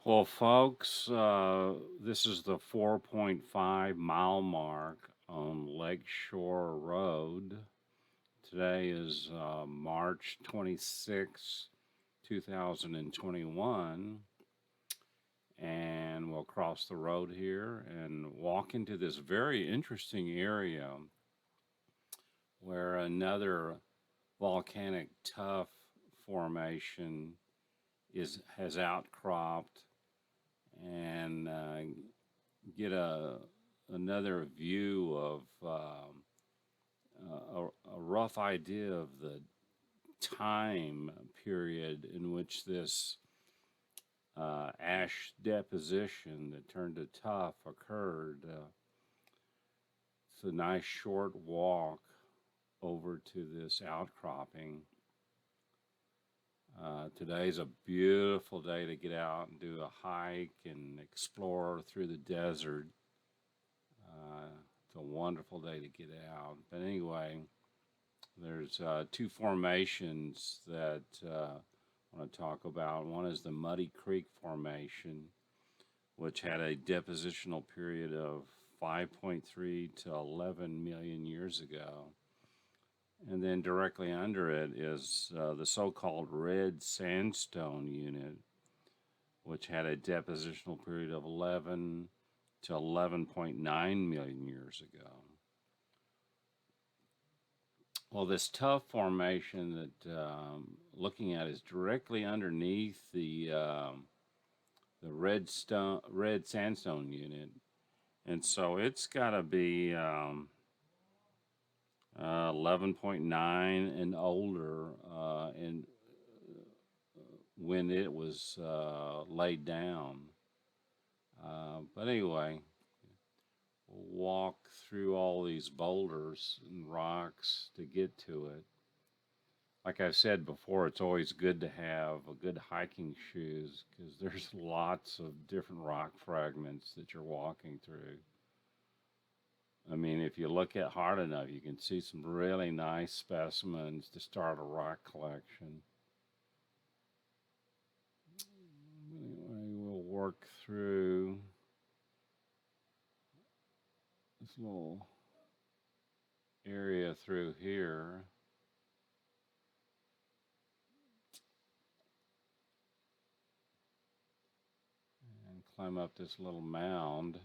Well, folks, this is the 4.5 mile mark on Lakeshore Road. Today is March 26, 2021, and we'll cross the road here and walk into this very interesting area where another volcanic tuff formation has outcropped and get another view of a rough idea of the time period in which this ash deposition that turned to tuff occurred. It's a nice short walk over to this outcropping. Today's a beautiful day to get out and do a hike and explore through the desert. It's a wonderful day to get out. But anyway, there's two formations that I want to talk about. One is the Muddy Creek Formation, which had a depositional period of 5.3 to 11 million years ago. And then directly under it is the so-called red sandstone unit, which had a depositional period of 11 to 11.9 million years ago. Well, this Tuff formation that looking at is directly underneath the red sandstone unit, and so it's got to be 11.9 and older, and when it was laid down. But anyway, we'll walk through all these boulders and rocks to get to it. Like I've said before, it's always good to have a good hiking shoes because there's lots of different rock fragments that you're walking through. I mean, if you look at hard enough, you can see some really nice specimens to start a rock collection. Anyway, we'll work through this little area through here. And climb up this little mound.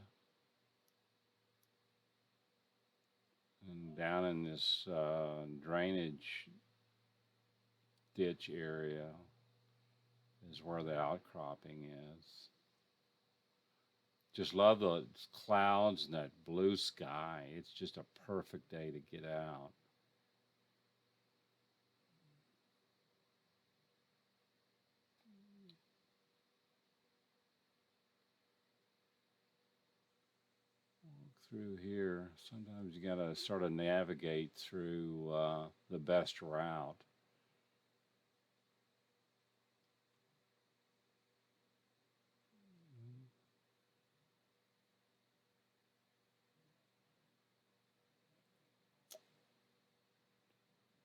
And down in this drainage ditch area is where the outcropping is. Just love the clouds and that blue sky. It's just a perfect day to get out. Walk through here. Sometimes you gotta sort of navigate through the best route.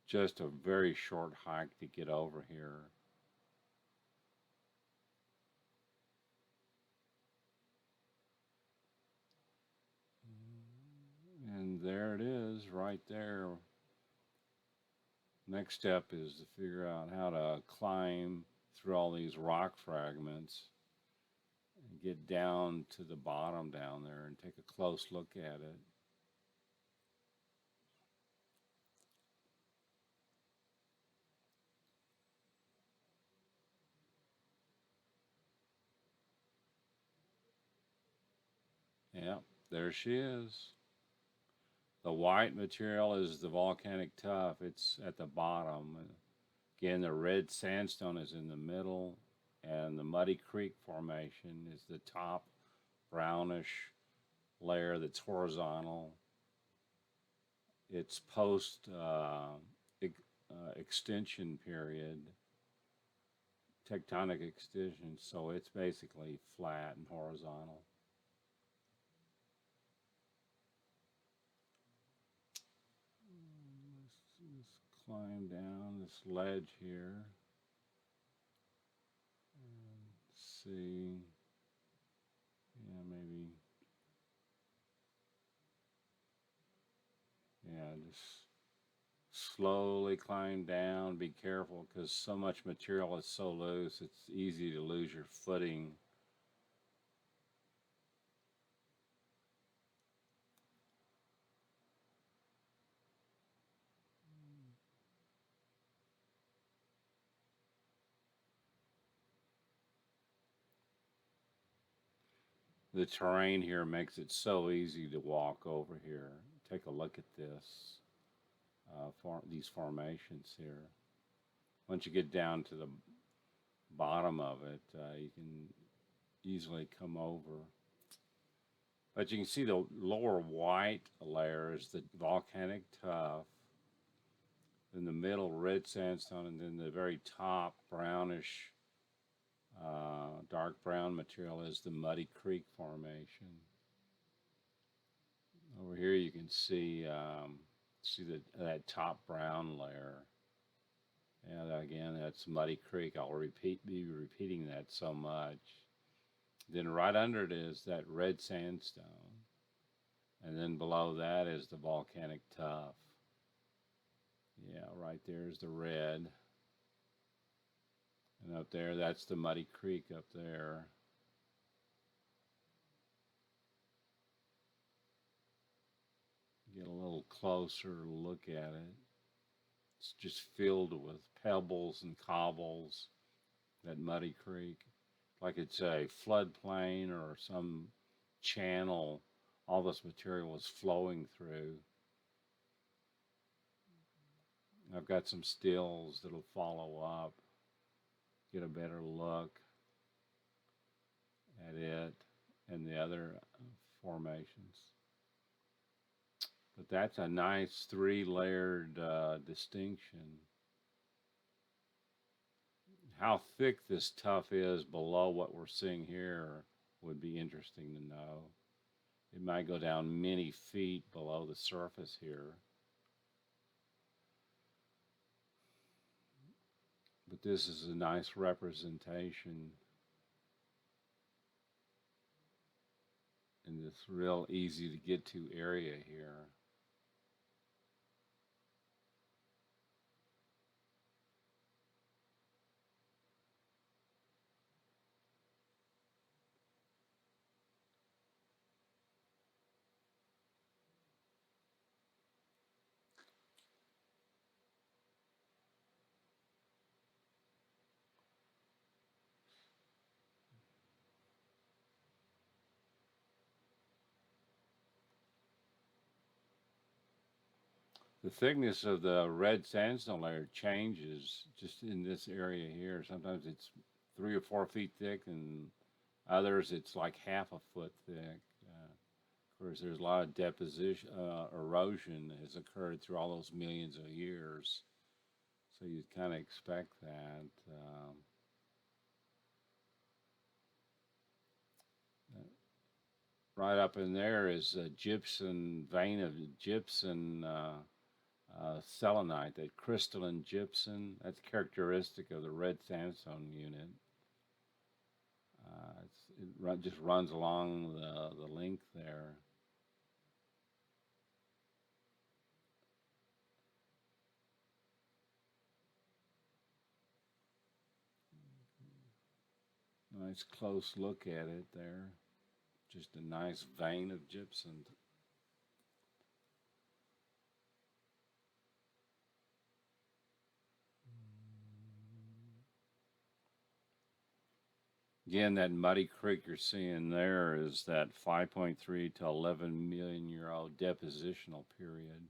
Just a very short hike to get over here. And there it is, right there. Next step is to figure out how to climb through all these rock fragments and get down to the bottom down there and take a close look at it. Yeah, there she is. The white material is the volcanic tuff. It's at the bottom. Again, the red sandstone is in the middle, and the Muddy Creek Formation is the top brownish layer that's horizontal. It's post extension period, tectonic extension, so it's basically flat and horizontal. Let's climb down this ledge here and see. slowly climb down. Be careful because so much material is so loose, it's easy to lose your footing. The terrain here makes it so easy to walk over here. Take a look at this, these formations here. Once you get down to the bottom of it, you can easily come over. But you can see the lower white layer is the volcanic tuff, then the middle red sandstone, and then the very top brownish, dark brown material is the Muddy Creek Formation. Over here you can see that top brown layer. And again, that's Muddy Creek. Be repeating that so much. Then right under it is that red sandstone. And then below that is the volcanic tuff. Yeah, right there is the red. And up there, that's the Muddy Creek up there. Get a little closer look at it. It's just filled with pebbles and cobbles, that Muddy Creek. Like it's a floodplain or some channel all this material is flowing through. I've got some stills that'll follow up, get a better look at it and the other formations. But that's a nice three-layered distinction. How thick this tuff is below what we're seeing here would be interesting to know. It might go down many feet below the surface here. But this is a nice representation in this real easy to get to area here. The thickness of the red sandstone layer changes just in this area here. Sometimes it's 3 or 4 feet thick, and others it's like half a foot thick. Of course, there's a lot of deposition, erosion has occurred through all those millions of years, so you'd kind of expect that. Right up in there is a gypsum vein of gypsum. Selenite, that crystalline gypsum, that's characteristic of the red sandstone unit. It just runs along the length there. Nice close look at it there. Just a nice vein of gypsum. Again, that Muddy Creek you're seeing there is that 5.3 to 11 million year old depositional period.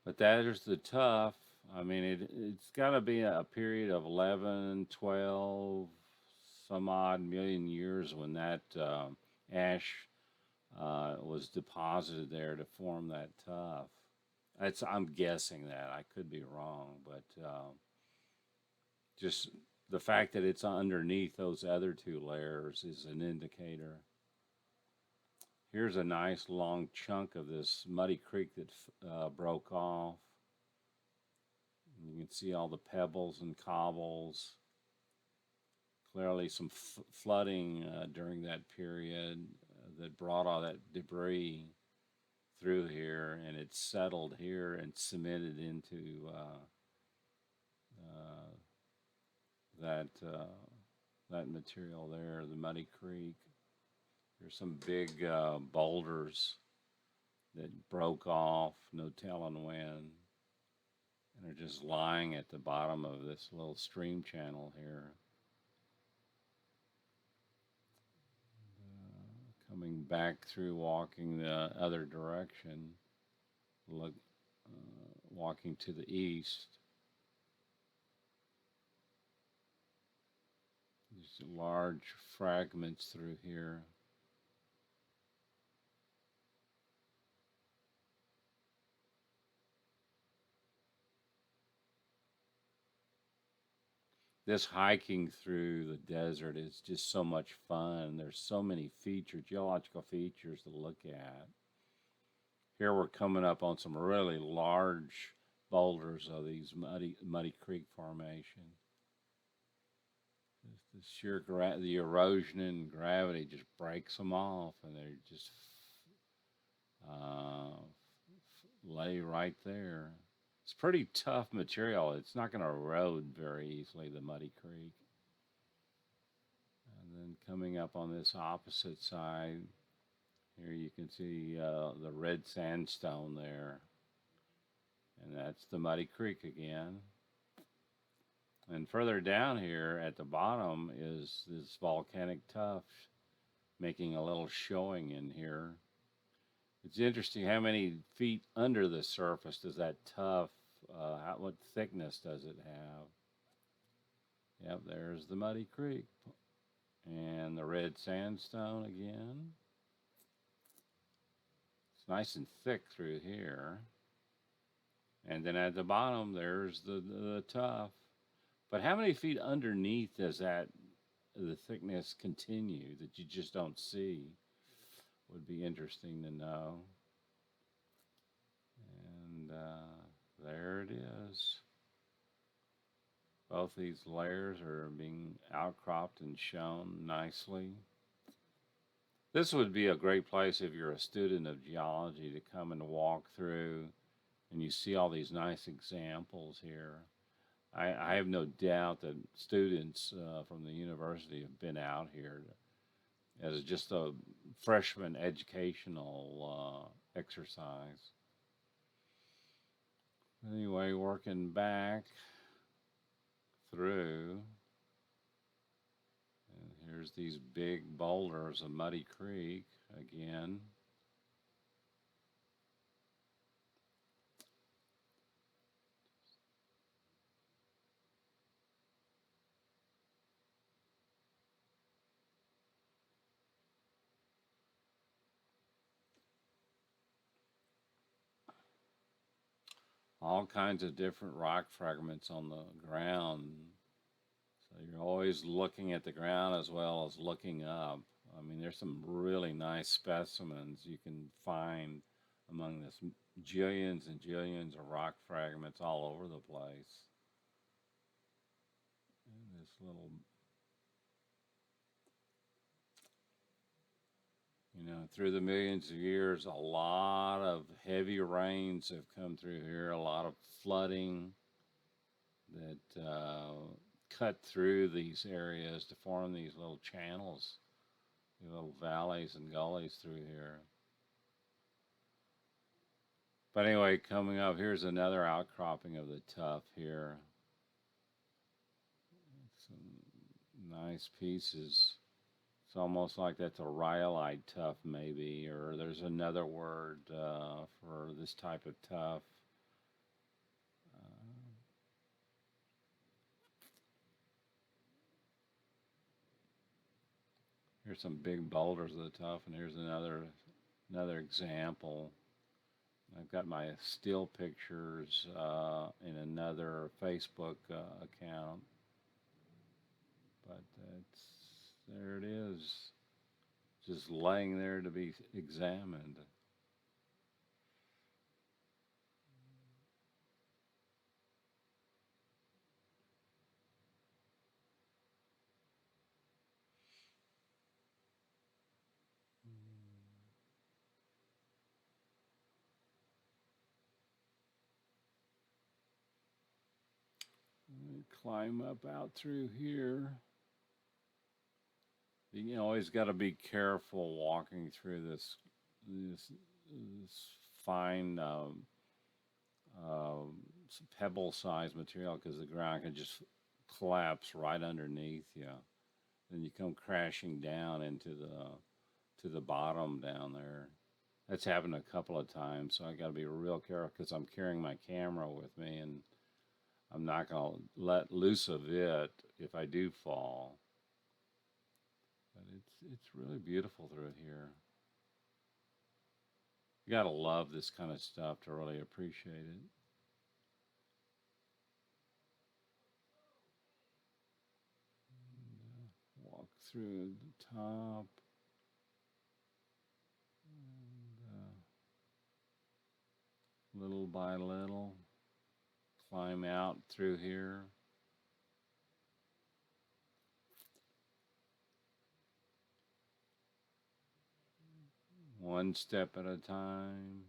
But that is the Tuff. I mean, it's got to be a period of 11, 12, some odd million years when that ash was deposited there to form that tuff. I'm guessing that. I could be wrong, but just the fact that it's underneath those other two layers is an indicator. Here's a nice long chunk of this muddy creek that broke off. You can see all the pebbles and cobbles. Clearly, some flooding during that period that brought all that debris through here, and it settled here and cemented into that that material there, the muddy creek. There's some big boulders that broke off, no telling when, and are just lying at the bottom of this little stream channel here. Coming back through, walking the other direction, look, walking to the east. These large fragments through here. This hiking through the desert is just so much fun. There's so many features, geological features to look at. Here we're coming up on some really large boulders of these muddy creek formation. The sheer the erosion and gravity just breaks them off, and they just uh, lay right there. It's pretty tough material. It's not going to erode very easily, the muddy creek. And then coming up on this opposite side, here you can see the red sandstone there. And that's the muddy creek again. And further down here at the bottom is this volcanic tuff making a little showing in here. It's interesting how many feet under the surface does that tuff, what thickness does it have? Yep, there's the muddy creek. And the red sandstone again. It's nice and thick through here. And then at the bottom, there's the tuff. But how many feet underneath does the thickness continue that you just don't see? Would be interesting to know. And there it is. Both these layers are being outcropped and shown nicely. This would be a great place if you're a student of geology to come and walk through, and you see all these nice examples here. I have no doubt that students from the university have been out here as just a freshman educational exercise. Anyway, working back through, and here's these big boulders of Muddy Creek again. All kinds of different rock fragments on the ground. So you're always looking at the ground as well as looking up. I mean, there's some really nice specimens you can find among this jillions and jillions of rock fragments all over the place. And this little, through the millions of years, a lot of heavy rains have come through here, a lot of flooding that cut through these areas to form these little channels, these little valleys and gullies through here. But anyway, coming up, here's another outcropping of the tuff here. Some nice pieces. It's almost like that's a rhyolite tuff, maybe, or there's another word for this type of tuff. Here's some big boulders of the tuff, and here's another another example. I've got my still pictures in another Facebook account, but there it is, just laying there to be examined. Climb up out through here. You always got to be careful walking through this fine uh, pebble-sized material because the ground can just collapse right underneath you. Then you come crashing down into the bottom down there. That's happened a couple of times, so I got to be real careful because I'm carrying my camera with me, and I'm not gonna let loose of it if I do fall. But it's really beautiful through here. You gotta love this kind of stuff to really appreciate it. Walk through the top, and little by little, climb out through here. One step at a time.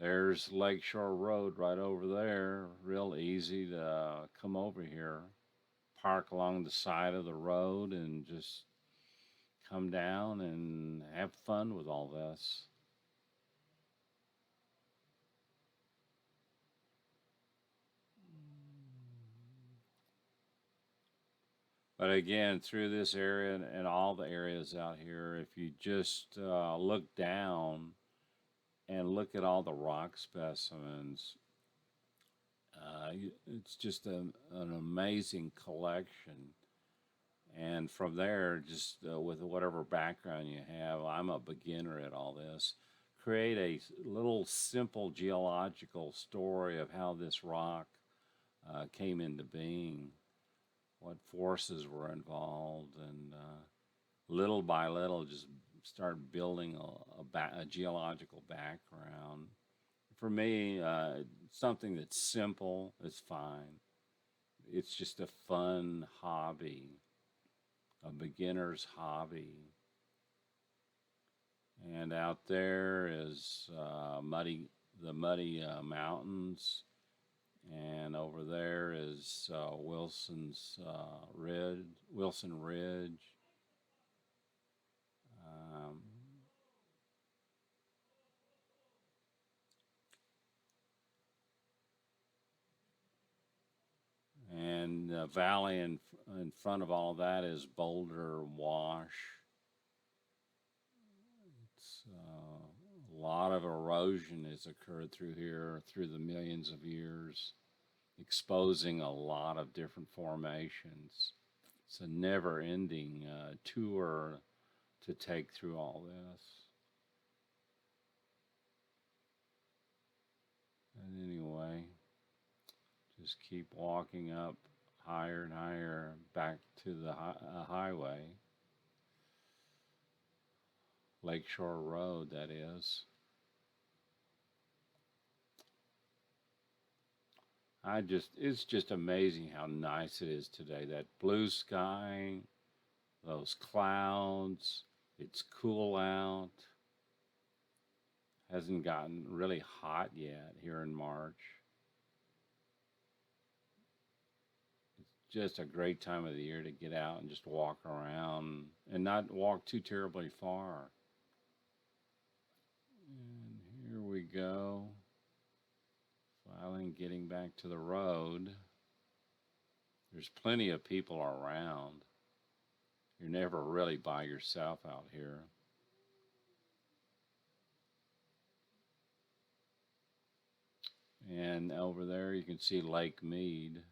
There's Lakeshore Road right over there. Real easy to come over here. Park along the side of the road and just come down and have fun with all this. But again, through this area and all the areas out here, if you just look down and look at all the rock specimens, it's just an amazing collection. And from there, just with whatever background you have, I'm a beginner at all this. Create a little simple geological story of how this rock came into being, what forces were involved, and little by little, just start building a geological background. For me, something that's simple is fine. It's just a fun hobby, a beginner's hobby. And out there is the muddy mountains, and over there is Wilson Ridge. Um, and the valley in front of all that is Boulder Wash. It's a lot of erosion has occurred through here through the millions of years, exposing a lot of different formations. It's a never-ending tour to take through all this. And anyway, just keep walking up higher and higher back to the highway, Lakeshore Road, that is. It's just amazing how nice it is today. That blue sky, those clouds, it's cool out. Hasn't gotten really hot yet here in March. It's just a great time of the year to get out and just walk around and not walk too terribly far. And here we go. Finally getting back to the road. There's plenty of people around. You're never really by yourself out here. And over there you can see Lake Mead.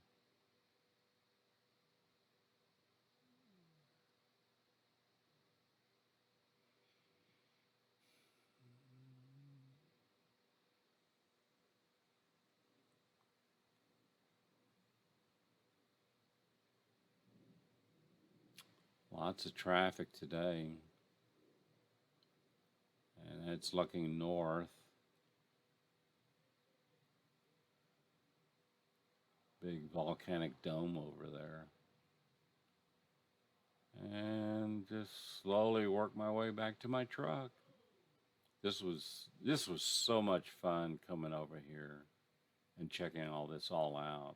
Lots of traffic today. And it's looking north. Big volcanic dome over there. And just slowly work my way back to my truck. This was so much fun coming over here and checking all this all out.